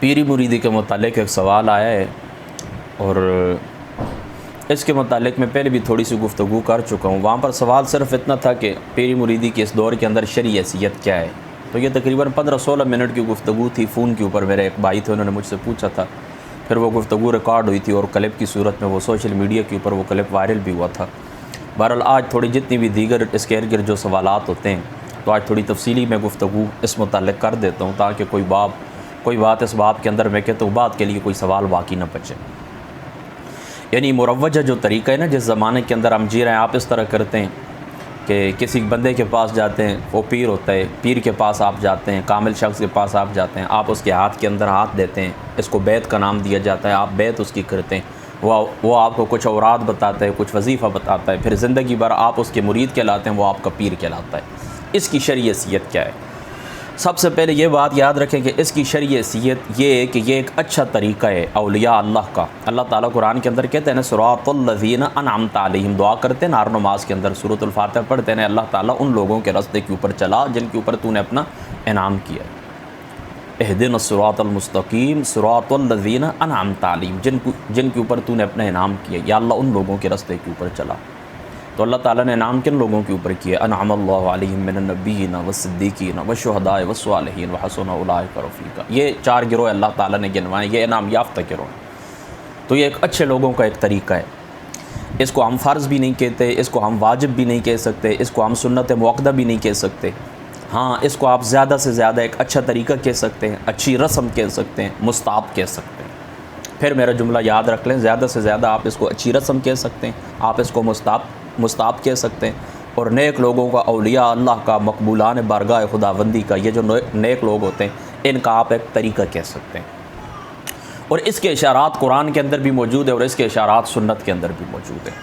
پیری مریدی کے متعلق ایک سوال آیا ہے، اور اس کے متعلق میں پہلے بھی تھوڑی سی گفتگو کر چکا ہوں۔ وہاں پر سوال صرف اتنا تھا کہ پیری مریدی کی اس دور کے اندر شرعی حیثیت کیا ہے۔ تو یہ تقریباً 15-16 منٹ کی گفتگو تھی، فون کے اوپر میرے ایک بھائی تھے، انہوں نے مجھ سے پوچھا تھا، پھر وہ گفتگو ریکارڈ ہوئی تھی اور کلپ کی صورت میں وہ سوشل میڈیا کے اوپر وہ کلپ وائرل بھی ہوا تھا۔ بہرحال آج تھوڑی جتنی بھی دیگر اس کے ارد گرد جو سوالات ہوتے ہیں، تو آج تھوڑی تفصیلی میں گفتگو اس متعلق کر دیتا ہوں، تاکہ کوئی بات اس باب کے اندر میں کہتا ہوں بات کے لیے کوئی سوال باقی نہ بچے۔ یعنی مروجہ جو طریقہ ہے نا، جس زمانے کے اندر ہم جی رہے ہیں، آپ اس طرح کرتے ہیں کہ کسی بندے کے پاس جاتے ہیں، وہ پیر ہوتا ہے، پیر کے پاس آپ جاتے ہیں، کامل شخص کے پاس آپ جاتے ہیں، آپ اس کے ہاتھ کے اندر ہاتھ دیتے ہیں، اس کو بیعت کا نام دیا جاتا ہے، آپ بیعت اس کی کرتے ہیں، وہ آپ کو کچھ اوراد بتاتا ہے، کچھ وظیفہ بتاتا ہے، پھر زندگی بھر آپ اس کے مرید کہلاتے ہیں، وہ آپ کا پیر کہلاتا ہے۔ اس کی شرعی حیثیت کیا ہے؟ سب سے پہلے یہ بات یاد رکھیں کہ اس کی شرعی حیثیت یہ ہے کہ یہ ایک اچھا طریقہ ہے اولیاء اللہ کا۔ اللہ تعالیٰ قرآن کے اندر کہتے ہیں نا، صراط الذین انعمت علیہم، دعا کرتے ہیں نار نماز کے اندر، سورۃ الفاتحہ پڑھتے ہیں، اللہ تعالیٰ ان لوگوں کے راستے کے اوپر چلا جن کے اوپر تو نے اپنا انعام کیا۔ اہدنا الصراط المستقیم صراط الذین انعمت علیہم، جن کے اوپر تو نے اپنا انعام کیا، یا اللہ ان لوگوں کے راستے کے اوپر چلا۔ تو اللہ تعالیٰ نے انعام کن لوگوں کے اوپر کیا؟ انعم اللہ علیہم من النبیین والصدیقین والشہداء والصالحین وحسن اولئک رفیقا۔ یہ 4 گروہ اللہ تعالیٰ نے گنوائے، یہ انعام یافتہ گروہ ہیں۔ تو یہ ایک اچھے لوگوں کا ایک طریقہ ہے۔ اس کو ہم فرض بھی نہیں کہتے، اس کو ہم واجب بھی نہیں کہہ سکتے، اس کو ہم سنت مؤکدہ بھی نہیں کہہ سکتے۔ ہاں، اس کو آپ زیادہ سے زیادہ ایک اچھا طریقہ کہہ سکتے ہیں، اچھی رسم کہہ سکتے ہیں، مستحب کہہ سکتے ہیں۔ پھر میرا جملہ یاد رکھ لیں، زیادہ سے زیادہ آپ اس کو اچھی رسم کہہ سکتے ہیں، آپ اس کو مستحب کہہ سکتے ہیں، اور نیک لوگوں کا، اولیاء اللہ کا، مقبولان بارگاہ خداوندی کا، یہ جو نیک لوگ ہوتے ہیں، ان کا آپ ایک طریقہ کہہ سکتے ہیں۔ اور اس کے اشارات قرآن کے اندر بھی موجود ہے، اور اس کے اشارات سنت کے اندر بھی موجود ہیں۔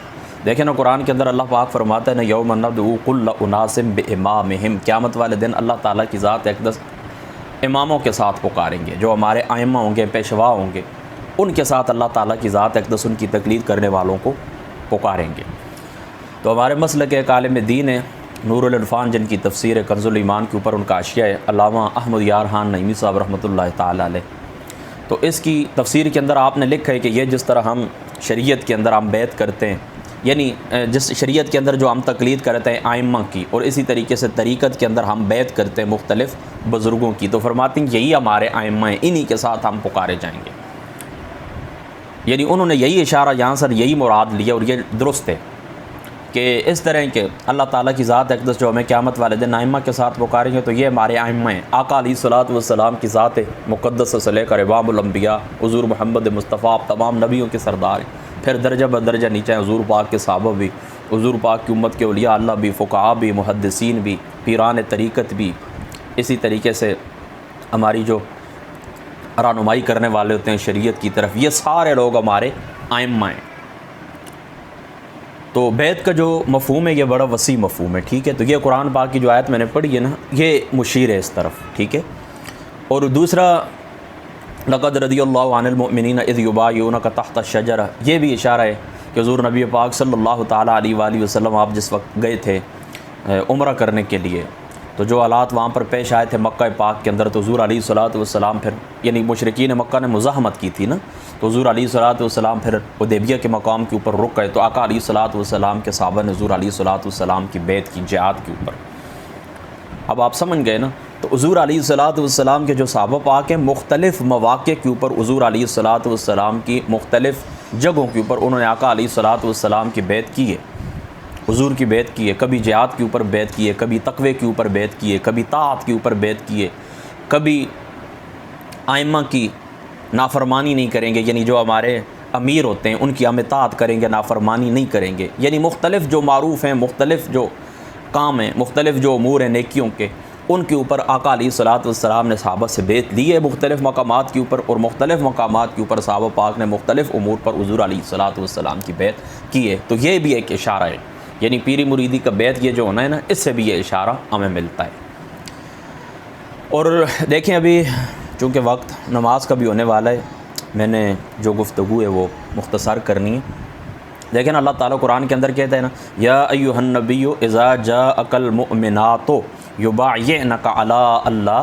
دیکھیں نا، قرآن کے اندر اللہ پاک فرماتا ہے نا، یوم ندعو کل اناس بامامہم، قیامت والے دن اللہ تعالیٰ کی ذات اقدس اماموں کے ساتھ پکاریں گے، جو ہمارے ائمہ ہوں گے، پیشوا ہوں گے، ان کے ساتھ اللہ تعالیٰ کی ذات اقدس ان کی تقلید کرنے والوں کو پکاریں گے۔ تو ہمارے مسلک ایک عالم دین ہے نور العرفان، جن کی تفسیر ہے کنز الایمان کے اوپر ان کا حاشیہ ہے، علامہ احمد یار خان نعیمی صاحب رحمۃ اللہ تعالیٰ علیہ۔ تو اس کی تفسیر کے اندر آپ نے لکھا ہے کہ یہ جس طرح ہم شریعت کے اندر ہم بیعت کرتے ہیں، یعنی جس شریعت کے اندر جو ہم تقلید کرتے ہیں ائمہ کی، اور اسی طریقے سے طریقت کے اندر ہم بیعت کرتے ہیں مختلف بزرگوں کی، تو فرماتے ہیں یہی ہمارے ائمہ ہیں، انہی کے ساتھ ہم پکارے جائیں گے۔ یعنی انہوں نے یہی اشارہ یہاں سے یہی مراد لیا، اور یہ درست ہے کہ اس طرح کے اللہ تعالیٰ کی ذات اقدس جو ہمیں قیامت والے دن ائمہ کے ساتھ پکاریں گے، تو یہ ہمارے ائمہ ہیں۔ آقا علیہ الصلوۃ والسلام کی ذات مقدس سے لے کر امام الانبیاء حضور محمد مصطفیٰ، تمام نبیوں کے سردار ہیں۔ پھر درجہ بدرجہ نیچے ہیں حضور پاک کے صحابہ بھی، حضور پاک کی امت کے اولیاء اللہ بھی، فقہاء بھی، محدثین بھی، پیران طریقت بھی، اسی طریقے سے ہماری جو رہنمائی کرنے والے ہوتے ہیں شریعت کی طرف، یہ سارے لوگ ہمارے ائمہ ہیں۔ تو بیعت کا جو مفہوم ہے یہ بڑا وسیع مفہوم ہے، ٹھیک ہے۔ تو یہ قرآن پاک کی جو آیت میں نے پڑھی ہے نا، یہ مشیر ہے اس طرف، ٹھیک ہے۔ اور دوسرا، لقد رضی اللہ عن المؤمنین اذ یبایعونک تحت الشجرہ، یہ بھی اشارہ ہے کہ حضور نبی پاک صلی اللہ تعالیٰ علیہ وآلہ وسلم آپ جس وقت گئے تھے عمرہ کرنے کے لیے، تو جو حالات وہاں پر پیش آئے تھے مکہ پاک کے اندر، تو حضور علیہ الصلوۃ والسلام پھر، یعنی مشرکین مکہ نے مزاحمت کی تھی نا، تو حضور علیہ الصلوۃ والسلام پھر حدیبیہ کے مقام کے اوپر رک گئے، تو آقا علیہ الصلوۃ والسلام کے صحابہ نے حضور علیہ الصلوۃ والسلام کی بیعت کی جہاد کے اوپر۔ اب آپ سمجھ گئے نا، تو حضور علیہ الصلوۃ والسلام کے جو صحابہ پاک ہیں، مختلف مواقع کے اوپر حضور علیہ الصلوۃ والسلام کی مختلف جگہوں کے اوپر انہوں نے آقا علیہ الصلوۃ والسلام کی بیعت کی ہے، حضور کی بیعت کی ہے، کبھی جہاد کے اوپر بیعت کی ہے، کبھی تقوی کے اوپر بیعت کی ہے، کبھی طاعت کے اوپر بیعت کی ہے، کبھی ائمہ کی نافرمانی نہیں کریں گے، یعنی جو ہمارے امیر ہوتے ہیں ان کی ہم اطاعت کریں گے، نافرمانی نہیں کریں گے، یعنی مختلف جو معروف ہیں، مختلف جو کام ہیں، مختلف جو امور ہیں نیکیوں کے، ان کے اوپر آقا علیہ الصلوۃ والسلام نے صحابہ سے بیعت لی ہے مختلف مقامات کے اوپر، اور مختلف مقامات کے اوپر صحابہ پاک نے مختلف امور پر حضور علیہ الصلوۃ والسلام کی بیعت کی ہے۔ تو یہ بھی ایک اشارہ ہے، یعنی پیری مریدی کا بیعت یہ جو ہونا ہے نا، اس سے بھی یہ اشارہ ہمیں ملتا ہے۔ اور دیکھیں ابھی چونکہ وقت نماز کا بھی ہونے والا ہے، میں نے جو گفتگو ہے وہ مختصر کرنی ہے۔ دیکھیں اللہ تعالیٰ قرآن کے اندر کہتا ہے نا، یا ایھا النبی اذا جاءک المؤمنات یبایعنک علی اللہ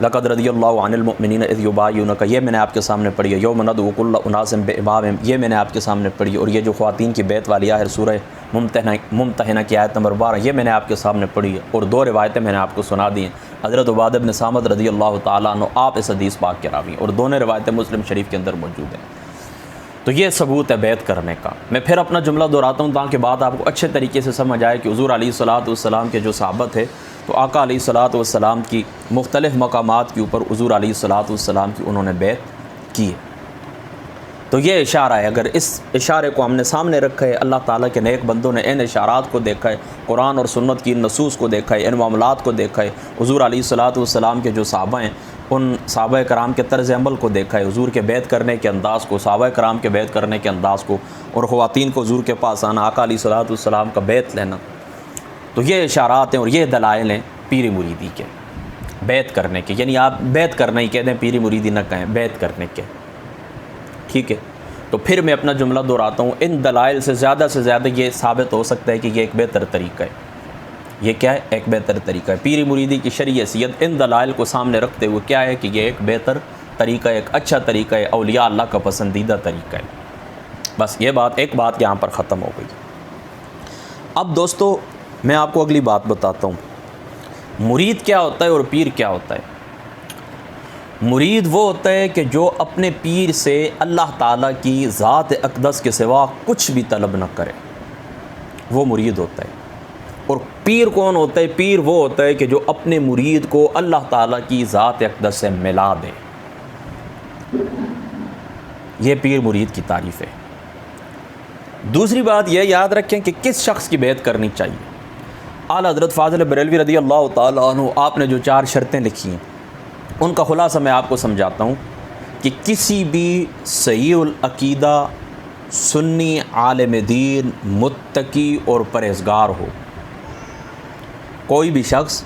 لقد رضی اللہ عن المؤمنین اذ یبایعونک، یہ میں نے آپ کے سامنے پڑھی ہے، یوم ندعو کل اناس بامامہم، یہ میں نے آپ کے سامنے پڑھی ہے، اور یہ جو خواتین کی بیعت والی آخر سورہ ممتحنہ کی آیت نمبر 12 یہ میں نے آپ کے سامنے پڑھی ہے، اور 2 روایتیں میں نے آپ کو سنا دی ہیں۔ حضرت عبادہ بن صامت رضی اللہ تعالیٰ عنہ آپ اس حدیث پاک کے راوی ہیں، اور دونوں روایتیں مسلم شریف کے اندر موجود ہیں۔ تو یہ ثبوت ہے بیعت کرنے کا۔ میں پھر اپنا جملہ دہراتا ہوں تاکہ بات آپ کو اچھے طریقے سے سمجھ آئے کہ حضور علیہ الصلوۃ والسلام کے جو صحابہ تھے، تو آقا علیہ الصلوۃ والسلام کی مختلف مقامات کے اوپر حضور علیہ الصلوۃ والسلام کی انہوں نے بیعت کی ہے۔ تو یہ اشارہ ہے، اگر اس اشارے کو ہم نے سامنے رکھا ہے، اللہ تعالیٰ کے نیک بندوں نے ان اشارات کو دیکھا ہے، قرآن اور سنت کی نصوص کو دیکھا ہے، ان معاملات کو دیکھا ہے، حضور علیہ الصلوۃ والسلام کے جو صحابہ ہیں ان صحابہ کرام کے طرز عمل کو دیکھا ہے، حضور کے بیعت کرنے کے انداز کو، صحابہ کرام کے بیعت کرنے کے انداز کو، اور خواتین کو حضور کے پاس آنا، آقا علیہ الصلوۃ والسلام کا بیعت لینا، تو یہ اشارات ہیں اور یہ دلائل ہیں پیر مریدی کے بیعت کرنے کے۔ یعنی آپ بیعت کرنا ہی کہتے ہیں، پیر مریدی نہ کہیں، بیعت کرنے کے، ٹھیک ہے۔ تو پھر میں اپنا جملہ دہراتا ہوں، ان دلائل سے زیادہ یہ ثابت ہو سکتا ہے کہ یہ ایک بہتر طریقہ ہے۔ یہ کیا ہے؟ ایک بہتر طریقہ ہے۔ پیر مریدی کی شرعی حیثیت ان دلائل کو سامنے رکھتے ہوئے کیا ہے کہ یہ ایک بہتر طریقہ ہے، ایک اچھا طریقہ ہے، اولیاء اللہ کا پسندیدہ طریقہ ہے۔ بس یہ بات، ایک بات یہاں پر ختم ہو گئی۔ اب دوستو میں آپ کو اگلی بات بتاتا ہوں، مرید کیا ہوتا ہے اور پیر کیا ہوتا ہے۔ مرید وہ ہوتا ہے کہ جو اپنے پیر سے اللہ تعالیٰ کی ذات اقدس کے سوا کچھ بھی طلب نہ کرے، وہ مرید ہوتا ہے۔ اور پیر کون ہوتا ہے؟ پیر وہ ہوتا ہے کہ جو اپنے مرید کو اللہ تعالیٰ کی ذات اقدس سے ملا دے۔ یہ پیر مرید کی تعریف ہے۔ دوسری بات یہ یاد رکھیں کہ کس شخص کی بیعت کرنی چاہیے۔ اعلیٰ حضرت فاضل بریلوی رضی اللہ تعالیٰ عنہ آپ نے جو 4 شرطیں لکھی ہیں ان کا خلاصہ میں آپ کو سمجھاتا ہوں کہ کسی بھی صحیح العقیدہ سنی عالم دین متقی اور پرہیزگار ہو، کوئی بھی شخص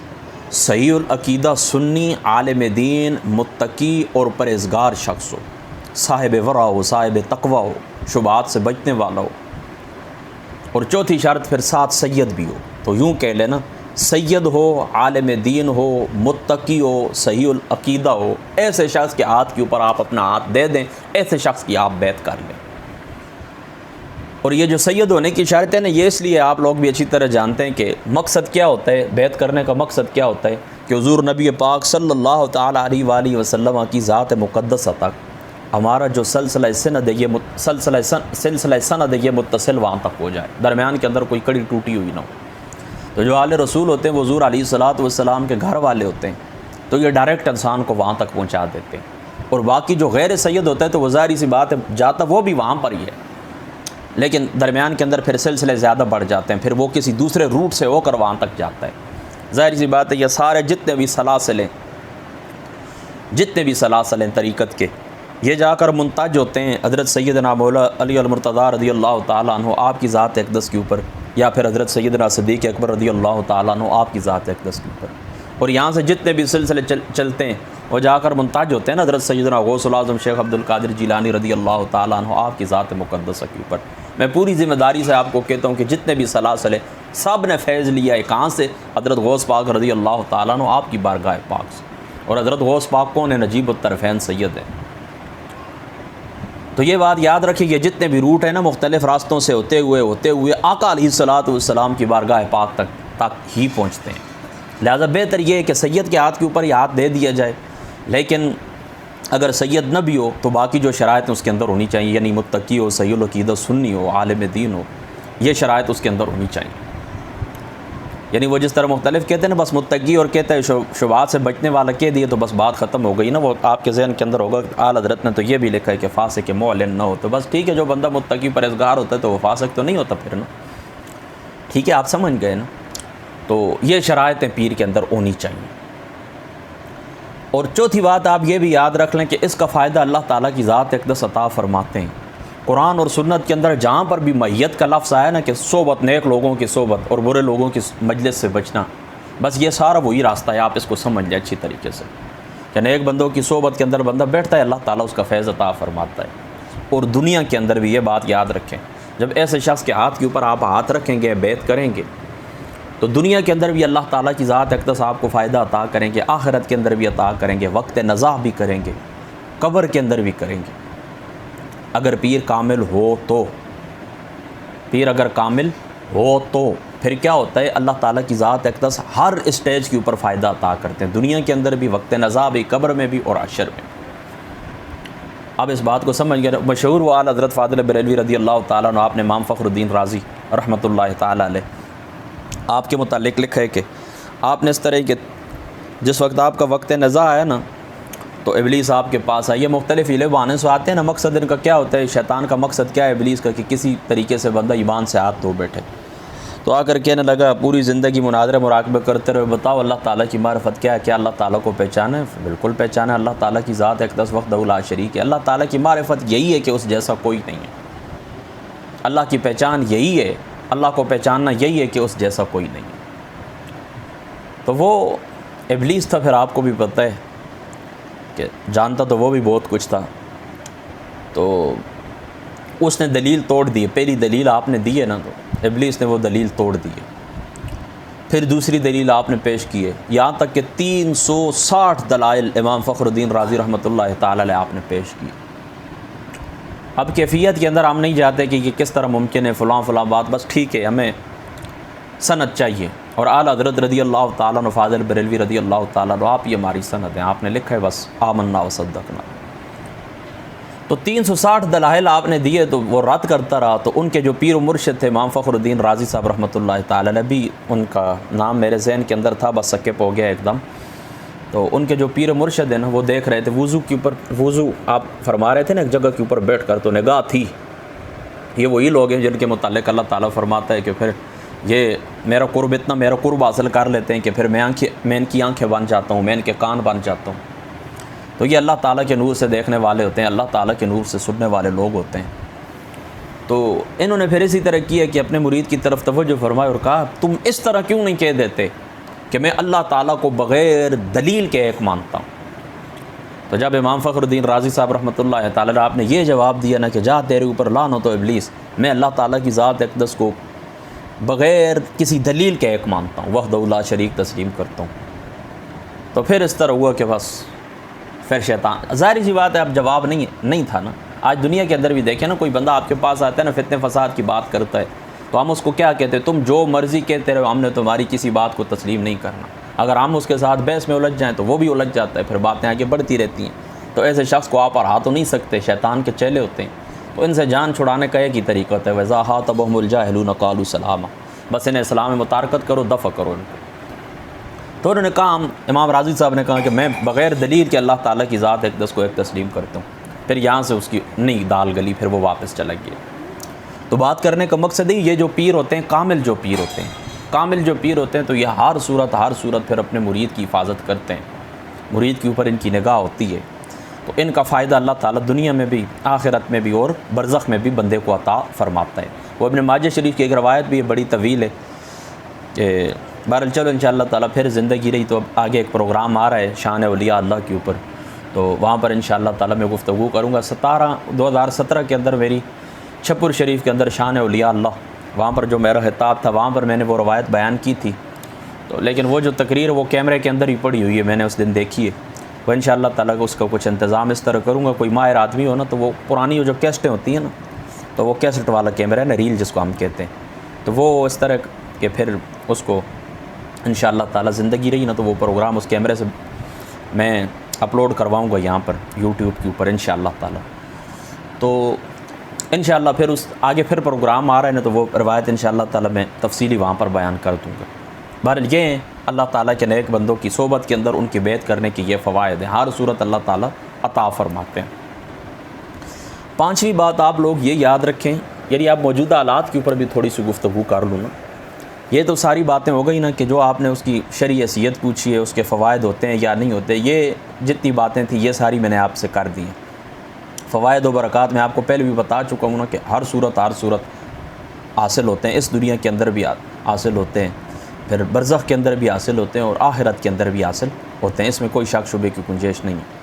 صحیح العقیدہ سنی عالم دین متقی اور پرہیزگار شخص ہو، صاحب ورع ہو، صاحب تقوی ہو، شبہات سے بچنے والا ہو، اور چوتھی شرط پھر ساتھ سید بھی ہو۔ تو یوں کہہ لینا، سید ہو، عالم دین ہو، متقی ہو، صحیح العقیدہ ہو، ایسے شخص کے ہاتھ کے اوپر آپ اپنا ہاتھ دے دیں، ایسے شخص کی آپ بیعت کر لیں۔ اور یہ جو سید ہونے کی شرط ہے نا، یہ اس لیے آپ لوگ بھی اچھی طرح جانتے ہیں کہ مقصد کیا ہوتا ہے، بیعت کرنے کا مقصد کیا ہوتا ہے کہ حضور نبی پاک صلی اللہ تعالیٰ علیہ وآلہ وسلم کی ذات مقدسہ تک ہمارا جو سلسلہ سند ہے یہ متصل وہاں تک ہو جائے، درمیان کے اندر کوئی کڑی ٹوٹی ہوئی نہ ہو۔ تو جو آل رسول ہوتے ہیں وہ حضور علیہ الصلوۃ والسلام کے گھر والے ہوتے ہیں، تو یہ ڈائریکٹ انسان کو وہاں تک پہنچا دیتے ہیں۔ اور باقی جو غیر سید ہوتا ہے تو وہ ظاہری سی بات ہے جاتا وہ بھی وہاں پر ہی ہے، لیکن درمیان کے اندر پھر سلسلے زیادہ بڑھ جاتے ہیں، پھر وہ کسی دوسرے روٹ سے ہو کر وہاں تک جاتا ہے۔ ظاہری سی بات ہے یہ سارے جتنے بھی سلاسل ہیں طریقت کے، یہ جا کر منتج ہوتے ہیں حضرت سیدنا مولا علی المرتضیٰ رضی اللہ تعالیٰ عنہ آپ کی ذات اقدس کے اوپر، یا پھر حضرت سیدنا صدیق اکبر رضی اللہ تعالیٰ عنہ آپ کی ذات اقدس کے اوپر، اور یہاں سے جتنے بھی سلسلے چلتے ہیں وہ جا کر منتج ہوتے ہیں نا حضرت سیدنا غوث الاعظم شیخ عبد القادر جیلانی رضی اللہ تعالیٰ عنہ آپ کی ذات مقدسہ کے اوپر۔ میں پوری ذمہ داری سے آپ کو کہتا ہوں کہ جتنے بھی سلاسل ہیں سب نے فیض لیا ہے کہاں سے؟ حضرت غوث پاک رضی اللہ تعالیٰ عنہ آپ کی بارگاہ پاک سے۔ اور حضرت غوث پاک کون ہے؟ نجیب الطرفین سید ہے۔ تو یہ بات یاد رکھیں، یہ جتنے بھی روٹ ہیں نا مختلف راستوں سے ہوتے ہوئے آقا علیہ الصلوۃ والسلام کی بارگاہ پاک تک ہی پہنچتے ہیں۔ لہذا بہتر یہ ہے کہ سید کے ہاتھ کے اوپر یہ ہاتھ دے دیا جائے، لیکن اگر سید نہ بھی ہو تو باقی جو شرائط اس کے اندر ہونی چاہیے، یعنی متقی ہو، صحیح العقیدہ سنی ہو، عالم دین ہو، یہ شرائط اس کے اندر ہونی چاہیے۔ یعنی وہ جس طرح مختلف کہتے ہیں نا، بس متقی اور کہتے ہیں شبہات سے بچنے والا کہہ دیے تو بس بات ختم ہو گئی نا، وہ آپ کے ذہن کے اندر ہوگا۔ اعلیٰ حضرت نے تو یہ بھی لکھا ہے کہ فاسق معلن نہ ہو، تو بس ٹھیک ہے، جو بندہ متقی پرہیزگار ہوتا ہے تو وہ فاسق تو نہیں ہوتا پھر نا، ٹھیک ہے، آپ سمجھ گئے نا۔ تو یہ شرائطیں پیر کے اندر ہونی چاہیے۔ اور چوتھی بات آپ یہ بھی یاد رکھ لیں کہ اس کا فائدہ اللہ تعالیٰ کی ذات اقدس عطا فرماتے ہیں۔ قرآن اور سنت کے اندر جہاں پر بھی میت کا لفظ آیا نا کہ صحبت، نیک لوگوں کی صحبت اور برے لوگوں کی مجلس سے بچنا، بس یہ سارا وہی راستہ ہے، آپ اس کو سمجھ لیں اچھی طریقے سے کہ نیک بندوں کی صحبت کے اندر بندہ بیٹھتا ہے، اللہ تعالیٰ اس کا فیض عطا فرماتا ہے۔ اور دنیا کے اندر بھی یہ بات یاد رکھیں، جب ایسے شخص کے ہاتھ کے اوپر آپ ہاتھ رکھیں گے، بیعت کریں گے، تو دنیا کے اندر بھی اللہ تعالیٰ کی ذات اقدس آپ کو فائدہ عطا کریں گے، آخرت کے اندر بھی عطا کریں گے، وقت نزاع بھی کریں گے، قبر کے اندر بھی کریں گے، اگر پیر کامل ہو تو۔ پیر اگر کامل ہو تو پھر کیا ہوتا ہے، اللہ تعالیٰ کی ذات اقدس ہر اسٹیج کے اوپر فائدہ عطا کرتے ہیں، دنیا کے اندر بھی، وقت نزاع بھی، قبر میں بھی اور حشر میں۔ اب اس بات کو سمجھ گئے۔ مشہور وال حضرت فاضل بریلوی رضی اللہ تعالیٰ عنہ، آپ نے امام فخر الدین رازی رحمۃ اللہ تعالیٰ علیہ آپ کے متعلق لکھا ہے کہ آپ نے اس طرح کہ جس وقت آپ کا وقت نزاع ہے نا تو ابلیس آپ کے پاس آئے۔ یہ مختلف ہیلے بہانے سے آتے ہیں نا، مقصد ان کا کیا ہوتا ہے، شیطان کا مقصد کیا ہے ابلیس کا، کہ کسی طریقے سے بندہ ایمان سے ہاتھ دھو بیٹھے۔ تو آ کر کہنے لگا پوری زندگی مناظرے مراقبے کرتے رہے، بتاؤ اللہ تعالیٰ کی معرفت کیا ہے، کیا اللہ تعالیٰ کو پہچانا ہے؟ بالکل پہچانا ہے، اللہ تعالیٰ کی ذات اقدس وحدہ لا شریک ہے۔ اللہ تعالیٰ کی معرفت یہی ہے کہ اس جیسا کوئی نہیں ہے، اللہ کی پہچان یہی ہے، اللہ کو پہچاننا یہی ہے کہ اس جیسا کوئی نہیں ہے۔ تو وہ ابلیس تھا، پھر آپ کو بھی پتہ ہے کہ جانتا تو وہ بھی بہت کچھ تھا، تو اس نے دلیل توڑ دی۔ پہلی دلیل آپ نے دی ہے نا، تو ابلیس نے وہ دلیل توڑ دی ہے۔ پھر دوسری دلیل آپ نے پیش کی ہے، یہاں تک کہ 360 دلائل امام فخر الدین رازی رحمۃ اللہ تعالی علیہ آپ نے پیش کی۔ اب کیفیت کے اندر ہم نہیں جاتے کہ یہ کس طرح ممکن ہے، فلاں فلاں بات، بس ٹھیک ہے، ہمیں سند چاہیے۔ اور اعلیٰ حضرت رضی اللہ تعالیٰ عنہ فاضل بریلوی رضی اللہ تعالیٰ عنہ، آپ یہ ہماری سند ہیں، آپ نے لکھا ہے بس آمنا وصدقنا۔ تو 360 دلائل آپ نے دیے، تو وہ رد کرتا رہا۔ تو ان کے جو پیر و مرشد تھے امام فخر الدین رازی صاحب رحمۃ اللہ تعالی علیہ، بھی ان کا نام میرے ذہن کے اندر تھا، بس سکپ ہو گیا ایک دم۔ تو ان کے جو پیر و مرشد ہیں نا، وہ دیکھ رہے تھے وضو کے اوپر، وضو آپ فرما رہے تھے نا ایک جگہ کے اوپر بیٹھ کر، تو نگاہ تھی۔ یہ وہی لوگ ہیں جن کے متعلق اللہ تعالیٰ فرماتا ہے کہ پھر یہ میرا قرب، اتنا میرا قرب حاصل کر لیتے ہیں کہ پھر میں ان کی آنکھیں بن جاتا ہوں، میں ان کے کان بن جاتا ہوں۔ تو یہ اللہ تعالیٰ کے نور سے دیکھنے والے ہوتے ہیں، اللہ تعالیٰ کے نور سے سننے والے لوگ ہوتے ہیں۔ تو انہوں نے پھر اسی طرح کیا کہ اپنے مرید کی طرف توجہ فرمائی اور کہا تم اس طرح کیوں نہیں کہہ دیتے کہ میں اللہ تعالیٰ کو بغیر دلیل کے ایک مانتا ہوں۔ تو جب امام فخر الدین رازی صاحب رحمۃ اللہ تعالیٰ آپ نے یہ جواب دیا نا کہ جا تیرے اوپر لعنت و ابلیس، میں اللہ تعالیٰ کی ذات اقدس کو بغیر کسی دلیل کے ایک مانتا ہوں، وحدہ لا شریک تسلیم کرتا ہوں، تو پھر اس طرح ہوا کہ بس پھر شیطان، ظاہری سی بات ہے اب جواب نہیں تھا نا۔ آج دنیا کے اندر بھی دیکھیں نا، کوئی بندہ آپ کے پاس آتا ہے نا فتنے فساد کی بات کرتا ہے، تو ہم اس کو کیا کہتے ہیں، تم جو مرضی کہتے رہو، ہم نے تمہاری کسی بات کو تسلیم نہیں کرنا۔ اگر ہم اس کے ساتھ بحث میں الجھ جائیں تو وہ بھی الجھ جاتا ہے، پھر باتیں آگے بڑھتی رہتی ہیں۔ تو ایسے شخص کو آپ ہرا تو نہیں سکتے، شیطان کے چیلے ہوتے ہیں، تو ان سے جان چھڑانے کا ایک ہی طریقہ ہوتا ہے، وَإِذَا خَاطَبَهُمُ الْجَاهِلُونَ قَالُوا سَلَامًا، بس انہیں اسلام میں متارکت کرو، دفع کرو ان کو۔ تو انہوں نے کہا، امام راضی صاحب نے کہا کہ میں بغیر دلیل کے اللہ تعالیٰ کی ذات اقدس کو ایک تسلیم کرتا ہوں۔ پھر یہاں سے اس کی نہیں دال گلی، پھر وہ واپس چلا گیا۔ تو بات کرنے کا مقصد ہی یہ جو پیر ہوتے ہیں، کامل جو پیر ہوتے ہیں، کامل جو پیر ہوتے ہیں، تو یہ ہر صورت پھر اپنے مرید کی حفاظت کرتے ہیں، مرید کے اوپر ان کی نگاہ ہوتی ہے، تو ان کا فائدہ اللہ تعالیٰ دنیا میں بھی، آخرت میں بھی اور برزخ میں بھی بندے کو عطا فرماتا ہے۔ وہ ابن ماجہ شریف کی ایک روایت بھی ہے، بڑی طویل ہے، کہ بہرحال چلو انشاءاللہ تعالیٰ پھر زندگی رہی تو اب آگے ایک پروگرام آ رہا ہے شان اولیاء اللہ کے اوپر، تو وہاں پر انشاءاللہ تعالیٰ میں گفتگو کروں گا۔ 2017 کے اندر میری چھپر شریف کے اندر شان اولیاء اللہ، وہاں پر جو میرا خطاب تھا، وہاں پر میں نے وہ روایت بیان کی تھی، تو لیکن وہ جو تقریر وہ کیمرے کے اندر ہی پڑی ہوئی ہے، میں نے اس دن دیکھی ہے، وہ انشاءاللہ تعالیٰ اس کا کچھ انتظام اس طرح کروں گا۔ کوئی ماہر آدمی ہو نا، تو وہ پرانی جو کیسٹیں ہوتی ہیں نا، تو وہ کیسٹ والا کیمرہ ہے نا، ریل جس کو ہم کہتے ہیں، تو وہ اس طرح کہ پھر اس کو انشاءاللہ تعالیٰ زندگی رہی نا، تو وہ پروگرام اس کیمرے سے میں اپلوڈ کرواؤں گا یہاں پر یوٹیوب کے اوپر انشاءاللہ تعالیٰ۔ تو انشاءاللہ پھر اس آگے پھر پروگرام آ رہا ہے نا، تو وہ روایت انشاءاللہ تعالیٰ میں تفصیلی وہاں پر بیان کر دوں گا۔ بہرحال یہ اللہ تعالیٰ کے نیک بندوں کی صحبت کے اندر ان کی بیعت کرنے کی یہ فوائد ہیں، ہر صورت اللہ تعالیٰ عطا فرماتے ہیں۔ پانچویں بات آپ لوگ یہ یاد رکھیں، یعنی آپ موجودہ حالات کے اوپر بھی تھوڑی سی گفتگو کر لوں نا، یہ تو ساری باتیں ہو گئی نا کہ جو آپ نے اس کی شرعی حیثیت پوچھی ہے، اس کے فوائد ہوتے ہیں یا نہیں ہوتے، یہ جتنی باتیں تھیں یہ ساری میں نے آپ سے کر دی ہیں۔ فوائد و برکات میں آپ کو پہلے بھی بتا چکا ہوں نا کہ ہر صورت حاصل ہوتے ہیں، اس دنیا کے اندر بھی حاصل ہوتے ہیں، پھر برزخ کے اندر بھی حاصل ہوتے ہیں، اور آخرت کے اندر بھی حاصل ہوتے ہیں، اس میں کوئی شک شبے کی گنجائش نہیں ہے۔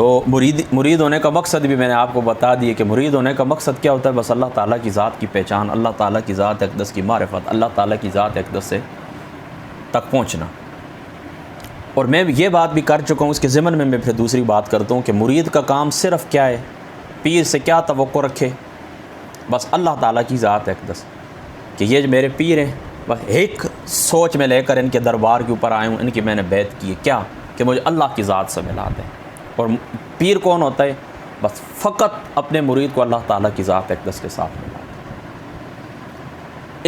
تو مرید ہونے کا مقصد بھی میں نے آپ کو بتا دیا کہ مرید ہونے کا مقصد کیا ہوتا ہے، بس اللہ تعالیٰ کی ذات کی پہچان، اللہ تعالیٰ کی ذات اقدس کی معرفت، اللہ تعالیٰ کی ذات اقدس سے تک پہنچنا۔ اور میں یہ بات بھی کر چکا ہوں، اس کے ضمن میں پھر دوسری بات کرتا ہوں کہ مرید کا کام صرف کیا ہے، پیر سے کیا توقع رکھے، بس اللہ تعالیٰ کی ذات اقدس، کہ یہ جو میرے پیر ہیں بس ایک سوچ میں لے کر ان کے دربار کے اوپر آئے ہوں، ان کی میں نے بیعت کی ہے، کیا کہ مجھے اللہ کی ذات سے ملا دیں۔ اور پیر کون ہوتا ہے؟ بس فقط اپنے مرید کو اللہ تعالیٰ کی ذات اقدس کے ساتھ ملا دیں۔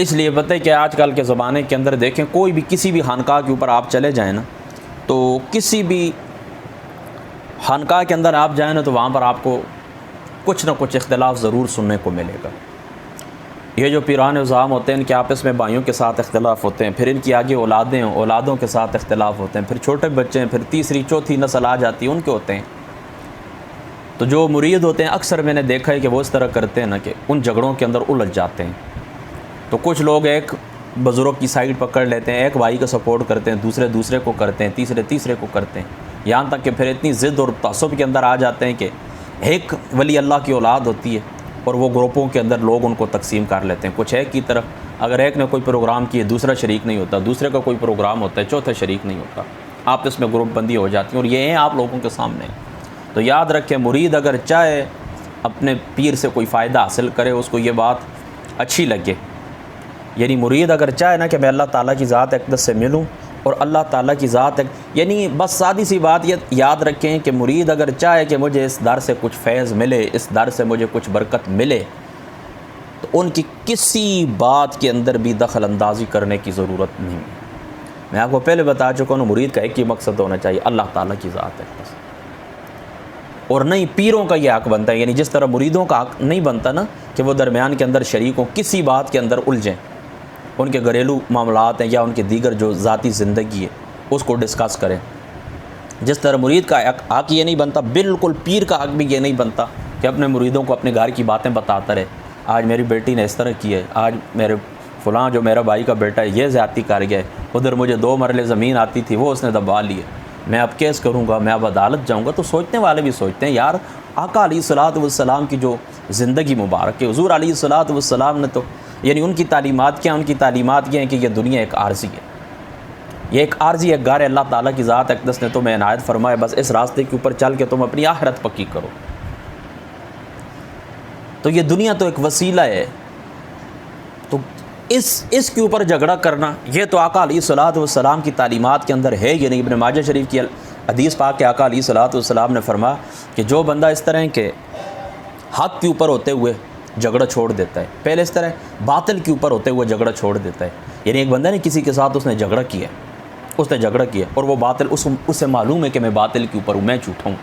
اس لیے بتائیں کہ آج کل کے زمانے کے اندر دیکھیں، کوئی بھی کسی بھی خانقاہ کے اوپر آپ چلے جائیں نا، تو کسی بھی خانقاہ کے اندر آپ جائیں نا تو وہاں پر آپ کو کچھ نہ کچھ اختلاف ضرور سننے کو ملے گا۔ یہ جو پیران عظام ہوتے ہیں ان کے آپس میں بھائیوں کے ساتھ اختلاف ہوتے ہیں، پھر ان کی آگے اولادیں ہیں، اولادوں کے ساتھ اختلاف ہوتے ہیں، پھر چھوٹے بچے ہیں، پھر تیسری چوتھی نسل آ جاتی ہے، ان کے ہوتے ہیں۔ تو جو مرید ہوتے ہیں اکثر میں نے دیکھا ہے کہ وہ اس طرح کرتے ہیں نا کہ ان جھگڑوں کے اندر الجھ جاتے ہیں۔ تو کچھ لوگ ایک بزرگ کی سائڈ پکڑ لیتے ہیں، ایک بھائی کو سپورٹ کرتے ہیں، دوسرے کو کرتے ہیں، تیسرے کو کرتے ہیں، یہاں تک کہ پھر اتنی ضد اور تعصب کے اندر آ جاتے ہیں کہ ایک ولی اللہ کی اولاد ہوتی ہے اور وہ گروپوں کے اندر لوگ ان کو تقسیم کر لیتے ہیں، کچھ ایک کی طرف، اگر ایک نے کوئی پروگرام کیے دوسرا شریک نہیں ہوتا، دوسرے کا کوئی پروگرام ہوتا ہے چوتھا شریک نہیں ہوتا، آپس میں گروپ بندی ہو جاتی ہے، اور یہ ہیں آپ لوگوں کے سامنے۔ تو یاد رکھیں، مرید اگر چاہے اپنے پیر سے کوئی فائدہ حاصل کرے، اس کو یہ بات اچھی لگے، یعنی مرید اگر چاہے نا کہ میں اللہ تعالیٰ کی ذات اقدس سے ملوں، اور اللہ تعالیٰ کی ذات یعنی بس سادی سی بات یہ یاد رکھیں کہ مرید اگر چاہے کہ مجھے اس در سے کچھ فیض ملے، اس در سے مجھے کچھ برکت ملے، تو ان کی کسی بات کے اندر بھی دخل اندازی کرنے کی ضرورت نہیں ہے۔ میں آپ کو پہلے بتا چکا ہوں، مرید کا ایک ہی مقصد ہونا چاہیے، اللہ تعالیٰ کی ذات اقدس، اور نہیں پیروں کا یہ حق بنتا ہے، یعنی جس طرح مریدوں کا حق نہیں بنتا نا کہ وہ درمیان کے اندر شریک ہوں، کسی بات کے اندر الجھیں، ان کے گھریلو معاملات ہیں یا ان کے دیگر جو ذاتی زندگی ہے اس کو ڈسکس کریں، جس طرح مرید کا حق یہ نہیں بنتا، بالکل پیر کا حق بھی یہ نہیں بنتا کہ اپنے مریدوں کو اپنے گھر کی باتیں بتاتا رہے، آج میری بیٹی نے اس طرح کی ہے، آج میرے فلاں جو میرا بھائی کا بیٹا ہے یہ زیادتی کر گیا ہے، ادھر مجھے 2 مرلے زمین آتی تھی وہ اس نے دبا لی ہے، میں اب کیس کروں گا، میں اب عدالت جاؤں گا۔ تو سوچنے والے بھی سوچتے ہیں یار، آقا علیہ الصلوۃ والسلام کی جو زندگی مبارک ہے، حضور علیہ الصلوۃ والسلام نے تو یعنی ان کی تعلیمات کیا، ان کی تعلیمات یہ ہیں کہ یہ دنیا ایک عارضی ہے، یہ ایک عارضی ایک گار ہے، اللہ تعالیٰ کی ذات اقدس نے تمہیں عنایت فرمایا، بس اس راستے کے اوپر چل کے تم اپنی آخرت پکی کرو۔ تو یہ دنیا تو ایک وسیلہ ہے، تو اس کے اوپر جھگڑا کرنا یہ تو آقا علیہ الصلوۃ والسلام کی تعلیمات کے اندر ہے، یعنی ابن ماجہ شریف کی حدیث پاک کہ آقا علیہ الصلوۃ والسلام نے فرمایا کہ جو بندہ اس طرح کے حق کے اوپر ہوتے ہوئے جھگڑا چھوڑ دیتا ہے، پہلے اس طرح باطل کے اوپر ہوتے ہوئے جھگڑا چھوڑ دیتا ہے، یعنی ایک بندہ نے کسی کے ساتھ اس نے جھگڑا کیا اور وہ باطل اسے معلوم ہے کہ میں باطل کے اوپر ہوں، میں جھوٹا ہوں،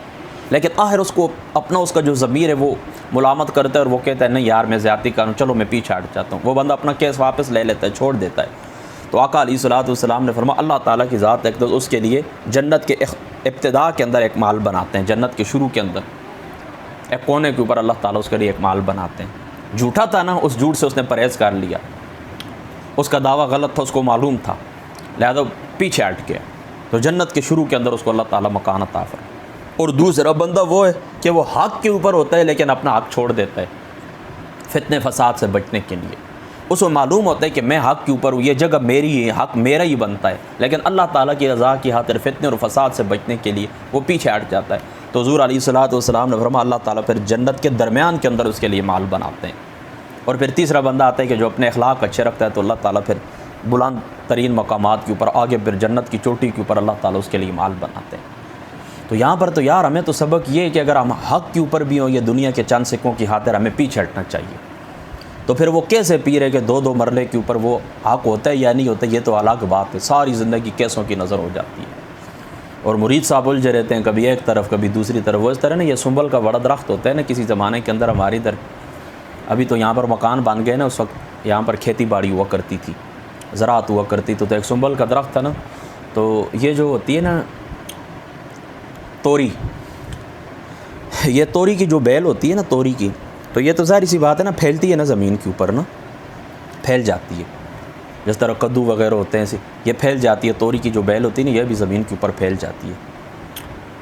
لیکن آخر اس کو اپنا اس کا جو ضمیر ہے وہ ملامت کرتا ہے اور وہ کہتا ہے نہیں یار میں زیادتی کروں، چلو میں پیچھے ہٹ جاتا ہوں، وہ بندہ اپنا کیس واپس لے لیتا ہے، چھوڑ دیتا ہے۔ تو آقا علیہ الصلوۃ والسلام نے فرمایا اللہ تعالیٰ کی ذات اقدس اس کے لیے جنت کے ابتدا کے اندر ایک مال بناتے ہیں، جنت کے شروع کے اندر ایک کونے کے اوپر اللہ تعالیٰ اس کے لیے ایک مال بناتے ہیں۔ جھوٹا تھا نا، اس جھوٹ سے اس نے پرہیز کر لیا، اس کا دعویٰ غلط تھا، اس کو معلوم تھا، لہذا پیچھے ہٹ گیا، تو جنت کے شروع کے اندر اس کو اللہ تعالیٰ مکان عطا فرمایا۔ اور دوسرا بندہ وہ ہے کہ وہ حق کے اوپر ہوتا ہے لیکن اپنا حق چھوڑ دیتا ہے فتنے فساد سے بچنے کے لیے، اس کو معلوم ہوتا ہے کہ میں حق کے اوپر ہوں، یہ جگہ میری ہے، حق میرا ہی بنتا ہے، لیکن اللہ تعالیٰ کی رضا کی خاطر فتنے اور فساد سے بچنے کے لیے وہ پیچھے ہٹ جاتا ہے۔ تو حضور علیہ الصلوۃ والسلام نے فرمایا اللہ تعالیٰ پھر جنت کے درمیان کے اندر اس کے لیے مال بناتے ہیں۔ اور پھر تیسرا بندہ آتا ہے کہ جو اپنے اخلاق اچھے رکھتا ہے، تو اللہ تعالیٰ پھر بلند ترین مقامات کے اوپر آگے پھر جنت کی چوٹی کے اوپر اللہ تعالیٰ اس کے لیے مال بناتے ہیں۔ تو یہاں پر تو یار ہمیں تو سبق یہ ہے کہ اگر ہم حق کے اوپر بھی ہوں، یہ دنیا کے چند سکوں کی خاطر ہمیں پیچھے ہٹنا چاہیے۔ تو پھر وہ کیسے پیر ہے کہ 2 مرلے کے اوپر وہ حق ہوتا ہے یا نہیں ہوتا، یہ تو الگ بات ہے، ساری زندگی کیسوں کی نظر ہو جاتی ہے۔ اور مرید صاحب الجھے رہتے ہیں، کبھی ایک طرف کبھی دوسری طرف، وہ اس طرح نا یہ سنبل کا بڑا درخت ہوتا ہے نا، کسی زمانے کے اندر ہماری ادھر ابھی تو یہاں پر مکان بن گئے نا، اس وقت یہاں پر کھیتی باڑی ہوا کرتی تھی، زراعت ہوا کرتی تو ایک سنبل کا درخت تھا نا، تو یہ جو ہوتی ہے نا توری، یہ توری کی جو بیل ہوتی ہے نا توری کی، تو یہ تو ظاہر سی بات ہے نا پھیلتی ہے نا زمین کے اوپر، نا پھیل جاتی ہے، جس طرح کدو وغیرہ ہوتے ہیں یہ پھیل جاتی ہے، توری کی جو بیل ہوتی ہے نا یہ بھی زمین کے اوپر پھیل جاتی ہے۔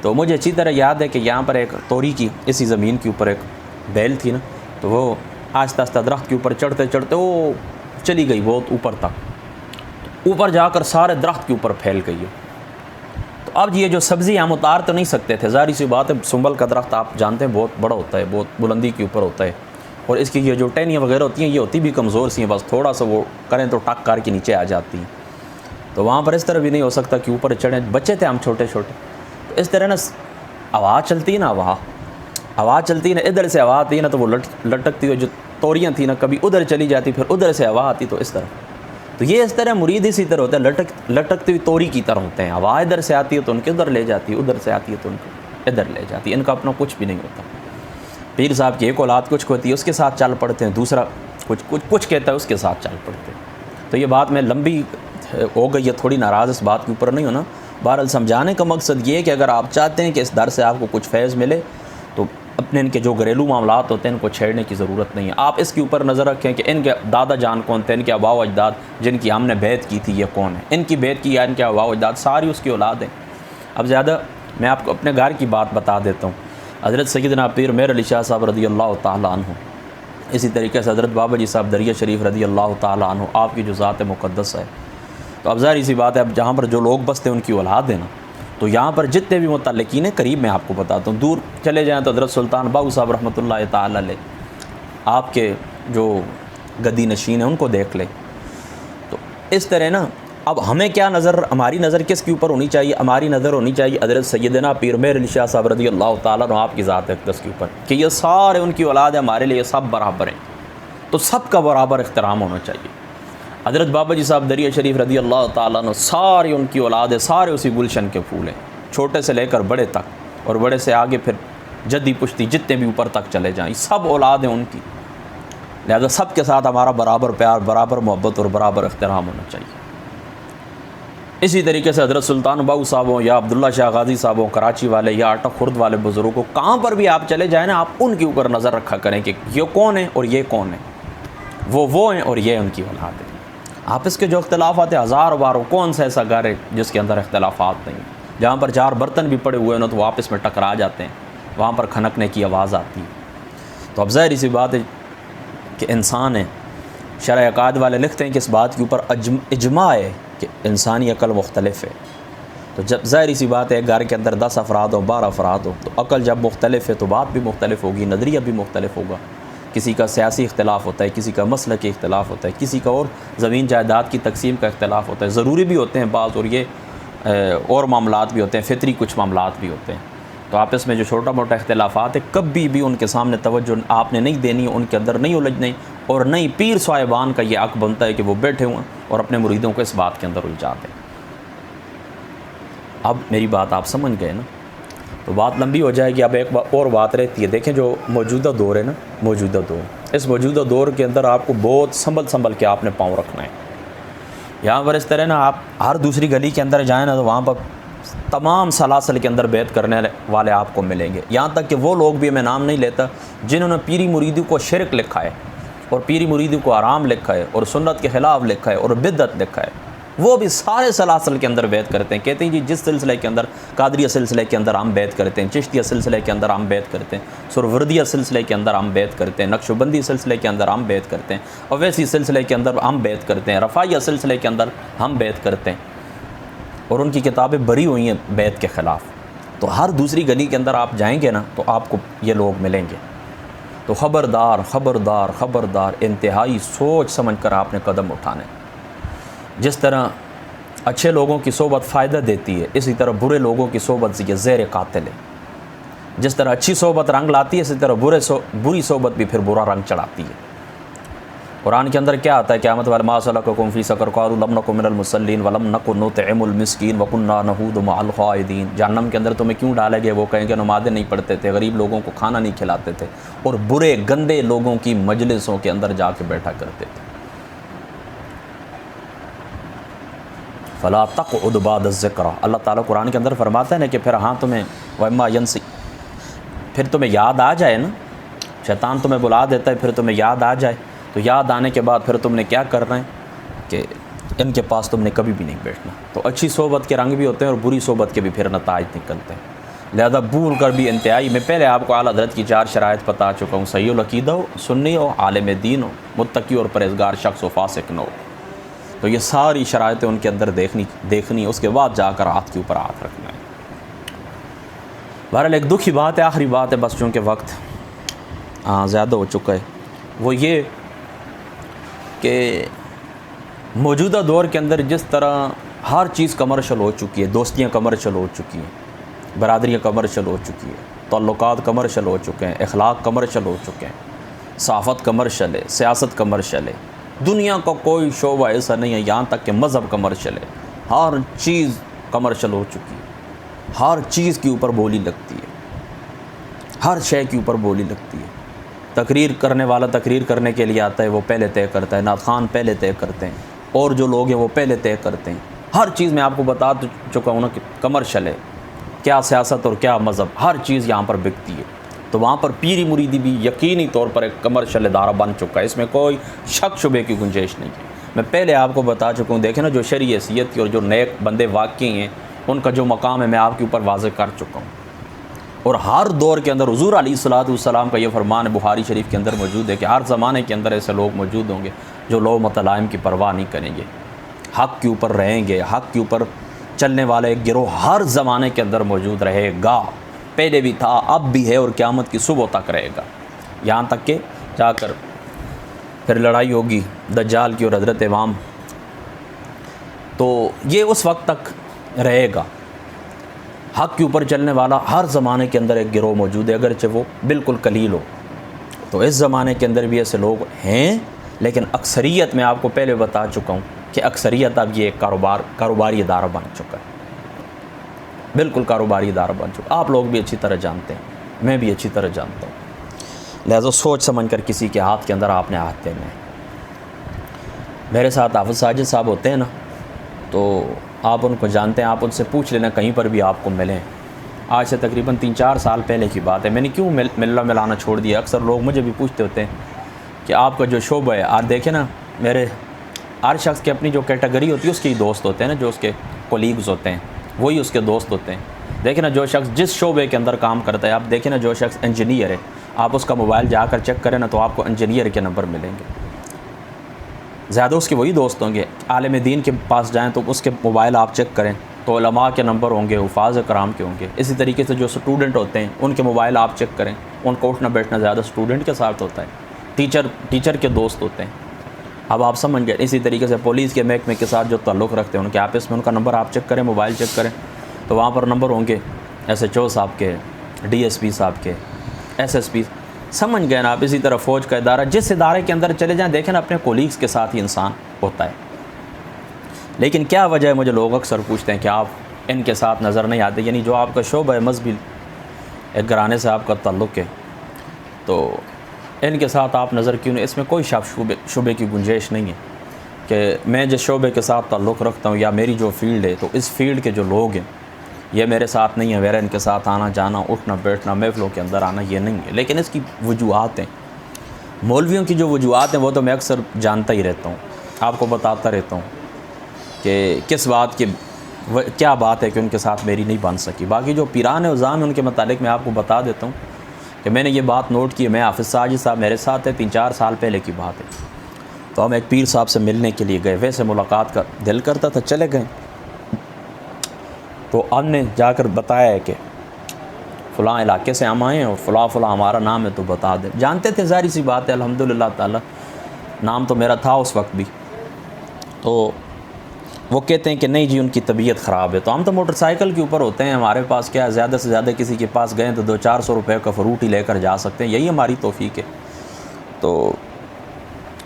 تو مجھے اچھی طرح یاد ہے کہ یہاں پر ایک توری کی اسی زمین کے اوپر ایک بیل تھی نا، تو وہ آہستہ آہستہ درخت کے اوپر چڑھتے چڑھتے وہ چلی گئی بہت اوپر تک، اوپر جا کر سارے درخت کے اوپر پھیل گئی ہے۔ تو اب یہ جو سبزی ہم اتار تو نہیں سکتے تھے، ظاہر سی بات ہے، سنبل کا درخت آپ جانتے ہیں بہت بڑا ہوتا ہے، بہت بلندی کے اوپر ہوتا ہے، اور اس کی یہ جو ٹہنیاں وغیرہ ہوتی ہیں یہ ہوتی بھی کمزور سی ہیں، بس تھوڑا سا وہ کریں تو ٹک کر کے نیچے آ جاتی ہیں۔ تو وہاں پر اس طرح بھی نہیں ہو سکتا کہ اوپر چڑھیں، بچے تھے ہم چھوٹے چھوٹے، تو اس طرح نا ہوا چلتی نا، ہوا چلتی نا، ادھر سے ہوا آتی نا تو وہ لٹکتی ہوئی جو توریاں تھیں نا کبھی ادھر چلی جاتی، پھر ادھر سے ہوا آتی، تو اس طرح تو یہ اس طرح مرید اسی طرح ہوتا ہے، لٹکتی ہوئی توری کی طرح ہوتے ہیں، ہوا ادھر سے آتی ہے تو ان کے ادھر لے جاتی ہے، ادھر سے آتی ہے تو ان کو ادھر لے جاتی ہے، ان کا اپنا کچھ بھی نہیں ہوتا۔ پیر صاحب کی ایک اولاد کچھ ہوتی ہے اس کے ساتھ چل پڑتے ہیں، دوسرا کچھ کہتا ہے اس کے ساتھ چل پڑتے ہیں۔ تو یہ بات میں لمبی ہو گئی ہے، تھوڑی ناراض اس بات کے اوپر نہیں ہونا، بہرحال سمجھانے کا مقصد یہ ہے کہ اگر آپ چاہتے ہیں کہ اس در سے آپ کو کچھ فیض ملے تو اپنے ان کے جو گھریلو معاملات ہوتے ہیں ان کو چھیڑنے کی ضرورت نہیں ہے۔ آپ اس کے اوپر نظر رکھیں کہ ان کے دادا جان کون تھے، ان کے آباء و اجداد جن کی ہم نے بیعت کی تھی یہ کون ہے، ان کی بیعت کی یا ان کے آباء و اجداد ساری اس کی اولاد ہیں۔ اب زیادہ میں آپ کو اپنے گھر کی بات بتا دیتا ہوں۔ حضرت سیدنا پیر مہر علی شاہ صاحب رضی اللہ تعالیٰ عنہ، اسی طریقے سے حضرت بابا جی صاحب دریا شریف رضی اللہ تعالیٰ عنہ، آپ کی جو ذات مقدس ہے، تو اب ظاہر سی بات ہے، اب جہاں پر جو لوگ بستے ہیں ان کی اولاد ہے نا، تو یہاں پر جتنے بھی متعلقین ہیں قریب میں آپ کو بتاتا ہوں، دور چلے جائیں تو حضرت سلطان باہو صاحب رحمۃ اللہ تعالیٰ علیہ، آپ کے جو گدی نشین ہیں ان کو دیکھ لیں۔ تو اس طرح نا اب ہمیں کیا ہماری نظر کس کے اوپر ہونی چاہیے؟ ہماری نظر ہونی چاہیے حضرت سیدنا پیر مہر علی شاہ صاحب رضی اللہ تعالیٰ عنہ آپ کی ذات اقدس کے اوپر، کہ یہ سارے ان کی اولاد ہے، ہمارے لیے سب برابر ہیں، تو سب کا برابر احترام ہونا چاہیے۔ حضرت بابا جی صاحب دریا شریف رضی اللہ تعالیٰ عنہ ساری ان کی اولاد ہے، سارے اسی گلشن کے پھول ہیں، چھوٹے سے لے کر بڑے تک، اور بڑے سے آگے پھر جدی پشتی جتنے بھی اوپر تک چلے جائیں، سب اولاد ہیں ان کی، لہذا سب کے ساتھ ہمارا برابر پیار، برابر محبت اور برابر احترام ہونا چاہیے۔ اسی طریقے سے حضرت سلطان باہو صاحب ہوں یا عبداللہ شاہ غازی صاحب ہوں کراچی والے، یا اٹک خرد والے بزرگوں، کہاں پر بھی آپ چلے جائیں نا، آپ ان کے اوپر نظر رکھا کریں کہ یہ کون ہے اور یہ کون ہے، وہ ہیں اور یہ ان کی اولاد ہے۔ آپس کے جو اختلافات ہیں ہزار باروں، کون سا ایسا گھر ہے جس کے اندر اختلافات نہیں، جہاں پر 4 برتن بھی پڑے ہوئے ہیں تو وہ آپس میں ٹکرا جاتے ہیں، وہاں پر کھنکنے کی آواز آتی ہے۔ تو اب ظاہر سی بات ہے کہ انسان ہے، شرح عقائد والے لکھتے ہیں کہ اس بات کے اوپر اجماع ہے کہ انسانی عقل مختلف ہے۔ تو جب ظاہر سی بات ہے گھر کے اندر 10 افراد ہو، 12 افراد ہو، تو عقل جب مختلف ہے تو بات بھی مختلف ہوگی، نظریہ بھی مختلف ہوگا، کسی کا سیاسی اختلاف ہوتا ہے، کسی کا مسلکی اختلاف ہوتا ہے، کسی کا اور زمین جائیداد کی تقسیم کا اختلاف ہوتا ہے، ضروری بھی ہوتے ہیں بعض، اور یہ اور معاملات بھی ہوتے ہیں، فطری کچھ معاملات بھی ہوتے ہیں۔ تو آپس میں جو چھوٹا موٹا اختلافات ہے کبھی بھی ان کے سامنے توجہ آپ نے نہیں دینی، ان کے اندر نہیں الجھنا، اور نہیں پیر صاحبان کا یہ حق بنتا ہے کہ وہ بیٹھے ہوئے اور اپنے مریدوں کو اس بات کے اندر الجھا دیں۔ اب میری بات آپ سمجھ گئے نا، تو بات لمبی ہو جائے گی۔ اب ایک اور بات رہتی ہے، دیکھیں جو موجودہ دور ہے نا، موجودہ دور، اس موجودہ دور کے اندر آپ کو بہت سنبھل کے آپ نے پاؤں رکھنا ہے۔ یہاں پر اس طرح نا آپ ہر دوسری گلی کے اندر جائیں نا تو وہاں پر تمام سلاسل کے اندر بیعت کرنے والے آپ کو ملیں گے، یہاں تک کہ وہ لوگ بھی، میں نام نہیں لیتا، جنہوں نے پیری مریدی کو شرک لکھا ہے اور پیری مریدی کو حرام لکھا ہے اور سنت کے خلاف لکھا ہے اور بدعت لکھا ہے، وہ بھی سارے سلاسل کے اندر بیعت کرتے ہیں، کہتے ہیں جی جس سلسلے کے اندر، قادریہ سلسلے کے اندر ہم بیعت کرتے ہیں، چشتیہ سلسلے کے اندر ہم بیعت کرتے ہیں، سہروردیہ سلسلے کے اندر ہم بیعت کرتے ہیں، نقشبندی سلسلے کے اندر ہم بیعت کرتے ہیں، اویسی سلسلے کے اندر ہم بیعت کرتے ہیں، رفاعیہ سلسلے کے اندر ہم بیعت کرتے ہیں، اور ان کی کتابیں بری ہوئی ہیں بیعت کے خلاف۔ تو ہر دوسری گلی کے اندر آپ جائیں گے نا تو آپ کو یہ لوگ ملیں گے، تو خبردار خبردار خبردار، انتہائی سوچ سمجھ کر آپ نے قدم اٹھانے۔ جس طرح اچھے لوگوں کی صحبت فائدہ دیتی ہے، اسی طرح برے لوگوں کی صحبت یہ زہر قاتل ہے۔ جس طرح اچھی صحبت رنگ لاتی ہے، اسی طرح بری صحبت بھی پھر برا رنگ چڑھاتی ہے۔ قرآن کے اندر کیا آتا ہے؟ قیامت والے ما سلککم فی سقر قالوا لم نک من المصلین ولم نک نطعم المسکین وکنا نحود مع الخائضین۔ جہنم کے اندر تمہیں کیوں ڈالے گئے؟ وہ کہیں گے نمازیں نہیں پڑھتے تھے، غریب لوگوں کو کھانا نہیں کھلاتے تھے، اور برے گندے لوگوں کی مجلسوں کے اندر جا کے بیٹھا کرتے تھے۔ فلا تقعد بعد الذکر، اللہ تعالیٰ قرآن کے اندر فرماتا ہے نا کہ پھر ہاں تمہیں وَإِمَّا يَنْسِ، پھر تمہیں یاد آ جائے نا، شیطان تمہیں بلا دیتا ہے، پھر تمہیں یاد آ جائے، تو یاد آنے کے بعد پھر تم نے کیا کرنا ہے کہ ان کے پاس تم نے کبھی بھی نہیں بیٹھنا۔ تو اچھی صحبت کے رنگ بھی ہوتے ہیں اور بری صحبت کے بھی پھر نتائج نکلتے ہیں۔ لہذا بھول کر بھی انتہائی میں پہلے آپ کو اعلیٰ حضرت کی 4 شرائط بتا چکا ہوں، صحیح العقیدہ ہو، سنی ہو، عالم دین ہو، متقی اور پرہیزگار شخص و فاسق نہ ہو۔ تو یہ ساری شرائطیں ان کے اندر دیکھنی اس کے بعد جا کر ہاتھ کے اوپر ہاتھ رکھنا ہے۔ بہرحال ایک دکھی بات ہے، آخری بات ہے بس، چونکہ وقت زیادہ ہو چکا ہے، وہ یہ کہ موجودہ دور کے اندر جس طرح ہر چیز کمرشل ہو چکی ہے، دوستیاں کمرشل ہو چکی ہیں، برادریاں کمرشل ہو چکی ہیں، تعلقات کمرشل ہو چکے ہیں، اخلاق کمرشل ہو چکے ہیں، صحافت کمرشل ہے، سیاست کمرشل ہے، دنیا کا کوئی شعبہ ایسا نہیں ہے، یہاں تک کہ مذہب کمرشل ہے، ہر چیز کمرشل ہو چکی ہے، ہر چیز کے اوپر بولی لگتی ہے، ہر شے کے اوپر بولی لگتی ہے۔ تقریر کرنے والا تقریر کرنے کے لیے آتا ہے، وہ پہلے طے کرتا ہے، نعت خوان پہلے طے کرتے ہیں، اور جو لوگ ہیں وہ پہلے طے کرتے ہیں۔ ہر چیز میں آپ کو بتا چکا ہوں نا کہ کمرشل ہے، کیا سیاست اور کیا مذہب، ہر چیز یہاں پر بکتی ہے۔ تو وہاں پر پیری مریدی بھی یقینی طور پر ایک کمرشل ادارہ بن چکا ہے، اس میں کوئی شک شبے کی گنجائش نہیں ہے۔ میں پہلے آپ کو بتا چکا ہوں، دیکھیں نا جو شرعی حیثیت کی اور جو نیک بندے واقعی ہیں ان کا جو مقام ہے میں آپ کے اوپر واضح کر چکا ہوں۔ اور ہر دور کے اندر حضور علیہ الصلوۃ والسلام کا یہ فرمان ہے، بخاری شریف کے اندر موجود ہے کہ ہر زمانے کے اندر ایسے لوگ موجود ہوں گے جو لو متلائم کی پرواہ نہیں کریں گے، حق کے اوپر رہیں گے، حق کے اوپر چلنے والا ایک گروہ ہر زمانے کے اندر موجود رہے گا، پہلے بھی تھا، اب بھی ہے، اور قیامت کی صبح تک رہے گا، یہاں تک کہ جا کر پھر لڑائی ہوگی دجال کی اور حضرت امام، تو یہ اس وقت تک رہے گا۔ حق کے اوپر چلنے والا ہر زمانے کے اندر ایک گروہ موجود ہے، اگرچہ وہ بالکل قلیل ہو۔ تو اس زمانے کے اندر بھی ایسے لوگ ہیں، لیکن اکثریت میں آپ کو پہلے بتا چکا ہوں کہ اکثریت اب یہ ایک کاروباری ادارہ بن چکا ہے، بالکل کاروباری ادارہ بن چکا۔ آپ لوگ بھی اچھی طرح جانتے ہیں، میں بھی اچھی طرح جانتا ہوں، لہذا سوچ سمجھ کر کسی کے ہاتھ کے اندر آپ نے ہاتھ دینا ہے۔ میرے ساتھ حافظ ساجد صاحب ہوتے ہیں نا، تو آپ ان کو جانتے ہیں، آپ ان سے پوچھ لینا کہیں پر بھی آپ کو ملیں۔ آج سے تقریباً 3-4 سال پہلے کی بات ہے، میں نے کیوں ملنا ملانا چھوڑ دیا، اکثر لوگ مجھے بھی پوچھتے ہوتے ہیں کہ آپ کا جو شعبہ ہے، آپ دیکھیں نا، میرے ہر شخص کی اپنی جو کیٹیگری ہوتی ہے اس کے دوست ہوتے ہیں نا، جو اس کے کولیگز ہوتے ہیں وہی اس کے دوست ہوتے ہیں۔ دیکھیں نا، جو شخص جس شعبے کے اندر کام کرتا ہے، آپ دیکھیں نا، جو شخص انجینئر ہے، آپ اس کا موبائل جا کر چیک کریں نا تو آپ کو انجینئر کے نمبر ملیں گے، زیادہ اس کے وہی دوست ہوں گے۔ عالم دین کے پاس جائیں تو اس کے موبائل آپ چیک کریں تو علماء کے نمبر ہوں گے، حفاظ کرام کے ہوں گے۔ اسی طریقے سے جو سٹوڈنٹ ہوتے ہیں ان کے موبائل آپ چیک کریں، ان کو اٹھنا بیٹھنا زیادہ سٹوڈنٹ کے ساتھ ہوتا ہے، ٹیچر کے دوست ہوتے ہیں۔ اب آپ سمجھ گئے۔ اسی طریقے سے پولیس کے محکمے کے ساتھ جو تعلق رکھتے ہیں ان کے آپس میں ان کا نمبر آپ چیک کریں، موبائل چیک کریں تو وہاں پر نمبر ہوں گے ایس ایچ او صاحب کے، ڈی ایس پی صاحب کے، ایس ایس پی، سمجھ گئے نا آپ۔ اسی طرح فوج کا ادارہ، جس ادارے کے اندر چلے جائیں، دیکھیں نا اپنے کولیگز کے ساتھ ہی انسان ہوتا ہے۔ لیکن کیا وجہ ہے، مجھے لوگ اکثر پوچھتے ہیں کہ آپ ان کے ساتھ نظر نہیں آتے، یعنی جو آپ کا شعبہ ہے مذہبی، ایک گھرانے سے آپ کا تعلق ہے، تو ان کے ساتھ آپ نظر کیوں نہیں؟ اس میں کوئی شعبے کی گنجائش نہیں ہے کہ میں جس شعبے کے ساتھ تعلق رکھتا ہوں یا میری جو فیلڈ ہے، تو اس فیلڈ کے جو لوگ ہیں یہ میرے ساتھ نہیں ہے، میرا ان کے ساتھ آنا جانا، اٹھنا بیٹھنا، محفلوں کے اندر آنا، یہ نہیں ہے۔ لیکن اس کی وجوہات ہیں، مولویوں کی جو وجوہات ہیں وہ تو میں اکثر جانتا ہی رہتا ہوں، آپ کو بتاتا رہتا ہوں کہ کس بات کی کیا بات ہے کہ ان کے ساتھ میری نہیں بن سکی۔ باقی جو پیران عظام ہیں ان کے متعلق میں آپ کو بتا دیتا ہوں کہ میں نے یہ بات نوٹ کی ہے، میں حافظ ساجد صاحب میرے ساتھ ہے، 3-4 سال پہلے کی بات ہے، تو ہم ایک پیر صاحب سے ملنے کے لیے گئے، ویسے ملاقات کا دل کرتا تھا، چلے گئے، تو ہم نے جا کر بتایا ہے کہ فلاں علاقے سے ہم آئے ہیں اور فلاں ہمارا نام ہے، تو بتا دیں۔ جانتے تھے، ظاہری سی بات ہے، الحمدللہ تعالی نام تو میرا تھا اس وقت بھی۔ تو وہ کہتے ہیں کہ نہیں جی ان کی طبیعت خراب ہے، تو ہم تو موٹر سائیکل کے اوپر ہوتے ہیں، ہمارے پاس کیا، زیادہ سے زیادہ کسی کے پاس گئے تو 200-400 روپے کا فروٹ ہی لے کر جا سکتے ہیں، یہی ہماری توفیق ہے۔ تو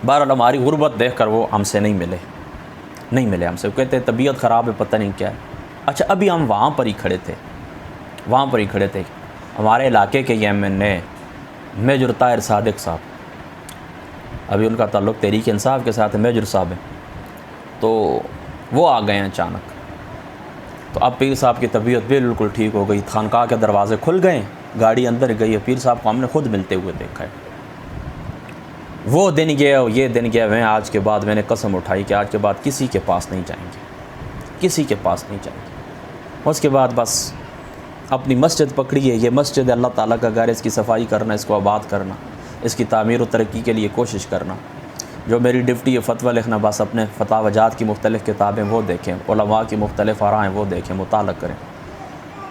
بہرحال ہماری غربت دیکھ کر وہ ہم سے نہیں ملے ہم سے، وہ کہتے ہیں طبیعت خراب ہے، پتہ نہیں کیا ہے۔ اچھا، ابھی ہم وہاں پر ہی کھڑے تھے، ہمارے علاقے کے ایم این اے میجر طاہر صادق صاحب، ابھی ان کا تعلق تحریک انصاف کے ساتھ ہے، میجر صاحب ہیں، تو وہ آ گئے ہیں اچانک۔ تو اب پیر صاحب کی طبیعت بالکل ٹھیک ہو گئی، خانقاہ کے دروازے کھل گئے، گاڑی اندر گئی ہے، پیر صاحب کو ہم نے خود ملتے ہوئے دیکھا ہے۔ وہ دن گیا اور یہ دن گیا، میں آج کے بعد میں نے قسم اٹھائی کہ آج کے بعد کسی کے پاس نہیں جائیں گے، کسی کے پاس نہیں جائیں گے۔ اس کے بعد بس اپنی مسجد پکڑی ہے، یہ مسجد اللہ تعالیٰ کا گھر ہے، اس کی صفائی کرنا، اس کو آباد کرنا، اس کی تعمیر و ترقی کے لیے کوشش کرنا۔ جو میری ڈیوٹی ہے فتویٰ لکھنا، بس اپنے فتاوی جات کی مختلف کتابیں وہ دیکھیں، علماء کی مختلف آراء ہیں وہ دیکھیں، مطالعہ کریں،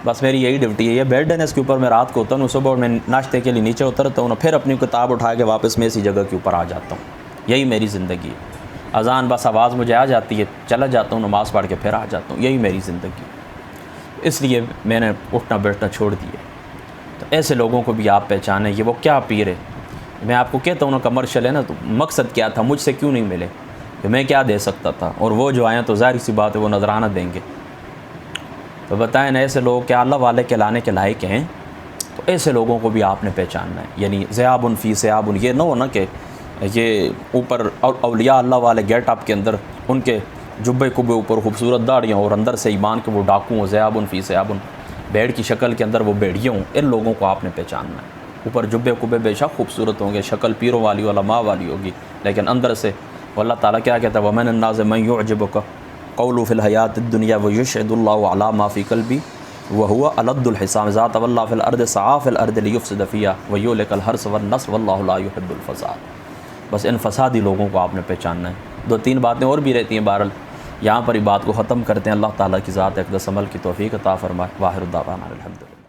بس میری یہی ڈیوٹی ہے۔ یہ بیڈ ہے نا، اس کے اوپر میں رات کو ہوتا ہوں، صبح میں ناشتے کے لیے نیچے اترتا ہوں، پھر اپنی کتاب اٹھا کے واپس میں اسی جگہ کے اوپر آ جاتا ہوں۔ یہی میری زندگی ہے۔ اذان بس آواز مجھے آ جاتی ہے، چلا جاتا ہوں، نماز پڑھ کے پھر آ جاتا ہوں، یہی میری زندگی ہے۔ اس لیے میں نے اٹھنا بیٹھنا چھوڑ دیا۔ تو ایسے لوگوں کو بھی آپ پہچانیں، یہ وہ کیا پیر ہے۔ میں آپ کو کہتا ہوں نا، کمرشل ہے نا، تو مقصد کیا تھا، مجھ سے کیوں نہیں ملے، کہ میں کیا دے سکتا تھا، اور وہ جو آئیں تو ظاہر سی بات ہے وہ نذرانہ دیں گے۔ تو بتائیں نا، ایسے لوگ کیا اللہ والے کہلانے کے لائق ہیں؟ تو ایسے لوگوں کو بھی آپ نے پہچاننا ہے۔ یعنی ذیاب فی سیاب، یہ نہ ہونا کہ یہ اوپر اولیاء اللہ والے گیٹ اپ کے اندر ان کے جبے کبے اوپر خوبصورت داڑیاں اور اندر سے ایمان کے وہ ڈاکو ہوں، ذیاب فی سیاب، بھیڑ کی شکل کے اندر وہ بھیڑیے ہوں۔ ان لوگوں کو آپ نے پہچاننا ہے۔ اوپر جبے کبے بے شک خوبصورت ہوں گے، شکل پیروں والی علماء والی ہوگی، لیکن اندر سے اللہ تعالیٰ کیا کہتا ہے، وَمِنَ النَّاسِ مَن يُعْجِبُكَ قَوْلُهُ فِي الْحَيَاةِ الدُّنْيَا وَيُشْهِدُ اللَّهُ عَلَىٰ مَا فِي قَلْبِهِ وَهُوَ أَلَدُّ الْحِسَامِ إِذَا تَوَلَّىٰ فِي الْأَرْضِ سَعَىٰ فِي الْأَرْضِ لِيُفْسِدَ فِيهَا وَيُهْلِكَ الْحَرْثَ وَالنَّسْلَ وَاللَّهُ لَا يُحِبُّ الْفَسَادَ۔ بس ان فسادی لوگوں کو آپ نے پہچاننا ہے۔ دو تین باتیں اور بھی رہتی ہیں، بہرحال یہاں پر ہی بات کو ختم کرتے ہیں۔ اللہ تعالیٰ کی ذات اقدس عمل کی توفیق عطا فرمائے۔ واخر دعوانا الحمدللہ۔